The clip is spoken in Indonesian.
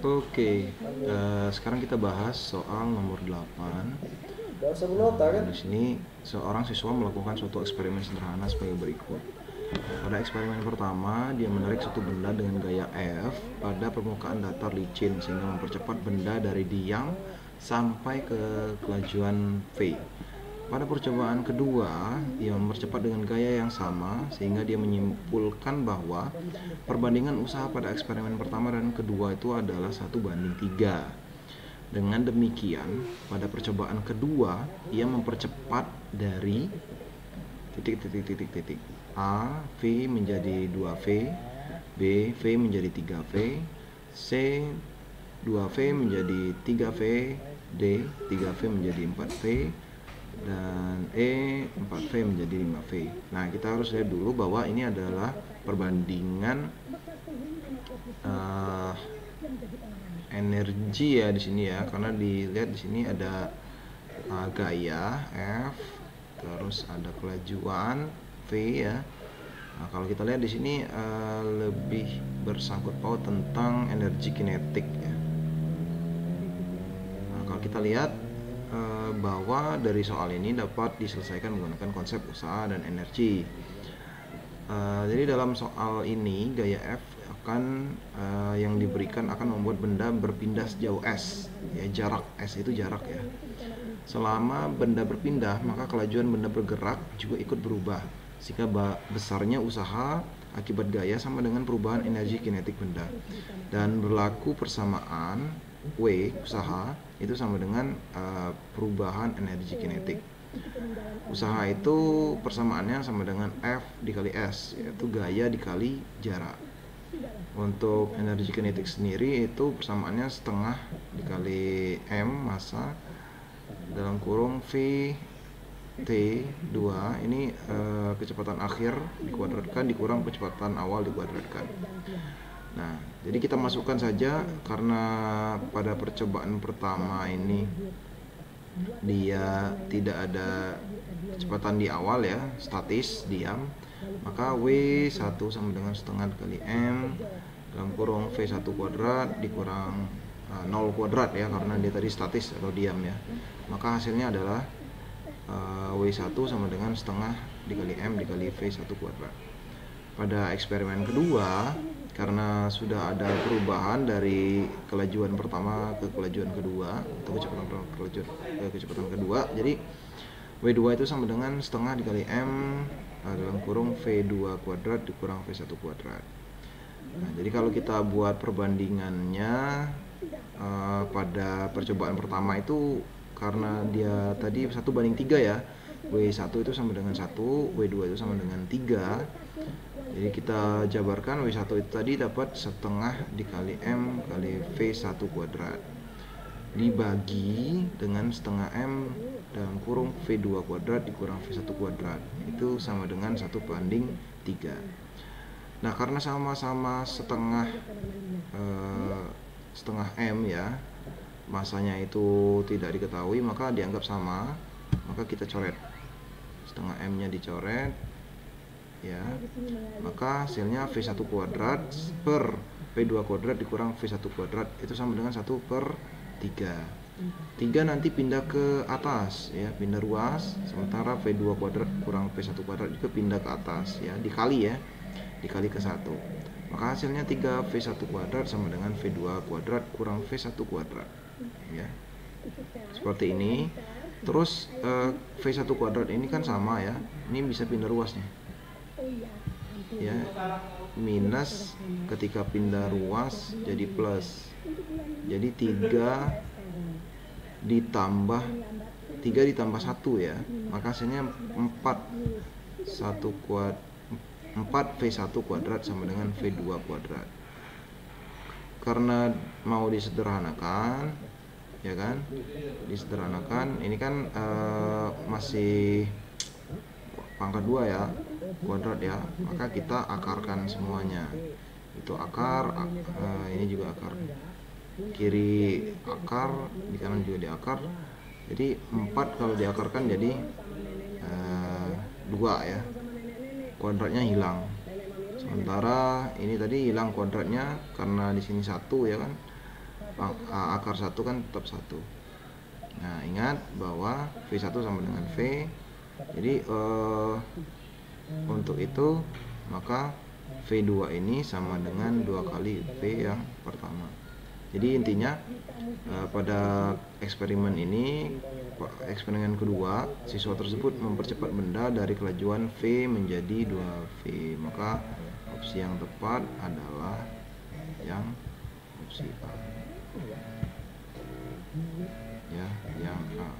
Oke, sekarang kita bahas soal nomor 8. Gak usah menota kan? Di sini seorang siswa melakukan suatu eksperimen sederhana sebagai berikut. Pada eksperimen pertama, dia menarik suatu benda dengan gaya F pada permukaan datar licin sehingga mempercepat benda dari diam sampai ke kelajuan V. Pada percobaan kedua, ia mempercepat dengan gaya yang sama sehingga dia menyimpulkan bahwa perbandingan usaha pada eksperimen pertama dan kedua itu adalah 1:3. Dengan demikian, pada percobaan kedua, ia mempercepat dari titik titik titik titik A, V menjadi 2V, B, V menjadi 3V, C, 2V menjadi 3V, D, 3V menjadi 4V, dan E, 4V menjadi 5V. Nah, kita harus lihat dulu bahwa ini adalah perbandingan energi ya di sini ya, karena dilihat di sini ada gaya F, terus ada kelajuan V ya. Nah, kalau kita lihat di sini lebih bersangkut paut tentang energi kinetik ya. Nah, kalau kita lihat bahwa dari soal ini dapat diselesaikan menggunakan konsep usaha dan energi. Jadi dalam soal ini gaya F akan yang diberikan akan membuat benda berpindah sejauh s, ya jarak s itu jarak ya. Selama benda berpindah, maka kelajuan benda bergerak juga ikut berubah, sehingga besarnya usaha akibat gaya sama dengan perubahan energi kinetik benda. Dan berlaku persamaan W usaha itu sama dengan perubahan energi kinetik. Usaha itu persamaannya sama dengan F dikali S, yaitu gaya dikali jarak. Untuk energi kinetik sendiri itu persamaannya setengah dikali M massa dalam kurung V T2 ini kecepatan akhir dikuadratkan dikurang kecepatan awal dikuadratkan. Nah, jadi kita masukkan saja karena pada percobaan pertama ini dia tidak ada kecepatan di awal ya, statis, diam, maka W1 sama dengan setengah kali M dalam kurung V1 kuadrat dikurang 0 kuadrat ya, karena dia tadi statis atau diam ya, maka hasilnya adalah W1 sama dengan setengah dikali M dikali V1 kuadrat. Pada eksperimen kedua, karena sudah ada perubahan dari kelajuan pertama ke kelajuan kedua atau kecepatan kedua, jadi W2 itu sama dengan setengah dikali M dalam kurung V2 kuadrat dikurang V1 kuadrat. Nah, jadi kalau kita buat perbandingannya pada percobaan pertama itu karena dia tadi 1:3 ya, W1 itu sama dengan 1, W2 itu sama dengan 3. Jadi kita jabarkan W1 itu tadi dapat setengah dikali M kali V1 kuadrat dibagi dengan setengah M dalam kurung V2 kuadrat dikurang V1 kuadrat, itu sama dengan 1:3. Nah, karena sama-sama setengah M ya, masanya itu tidak diketahui, maka dianggap sama, maka kita coret setengah M nya dicoret ya, maka hasilnya V1 kuadrat per V2 kuadrat dikurang V1 kuadrat itu sama dengan 1/3. 3 nanti pindah ke atas ya, pindah ruas, sementara V2 kuadrat kurang V1 kuadrat juga pindah ke atas ya, dikali ke 1, maka hasilnya 3V1 kuadrat sama dengan V2 kuadrat kurang V1 kuadrat ya, seperti ini. Terus V1 kuadrat ini kan sama ya, ini bisa pindah ruas nih ya, minus ketika pindah ruas jadi plus, jadi 3 ditambah 1 ya, maka hasilnya 4V1 kuadrat sama dengan V2 kuadrat. Karena mau disederhanakan ya kan, disederhanakan ini kan masih pangkat 2 ya, kuadrat ya, maka kita akarkan semuanya, itu akar, ini juga akar, kiri akar, di kanan juga diakar, jadi 4 kalau diakarkan jadi 2 ya, kuadratnya hilang. Sementara ini tadi hilang kuadratnya karena di sini 1 ya kan, akar 1 kan tetap 1. Nah, ingat bahwa V1 sama dengan V. Jadi untuk itu maka V2 ini sama dengan 2 kali V yang pertama. Jadi intinya pada eksperimen ini, eksperimen kedua, siswa tersebut mempercepat benda dari kelajuan V menjadi 2V. Maka opsi yang tepat adalah yang opsi A. Ya, yang A.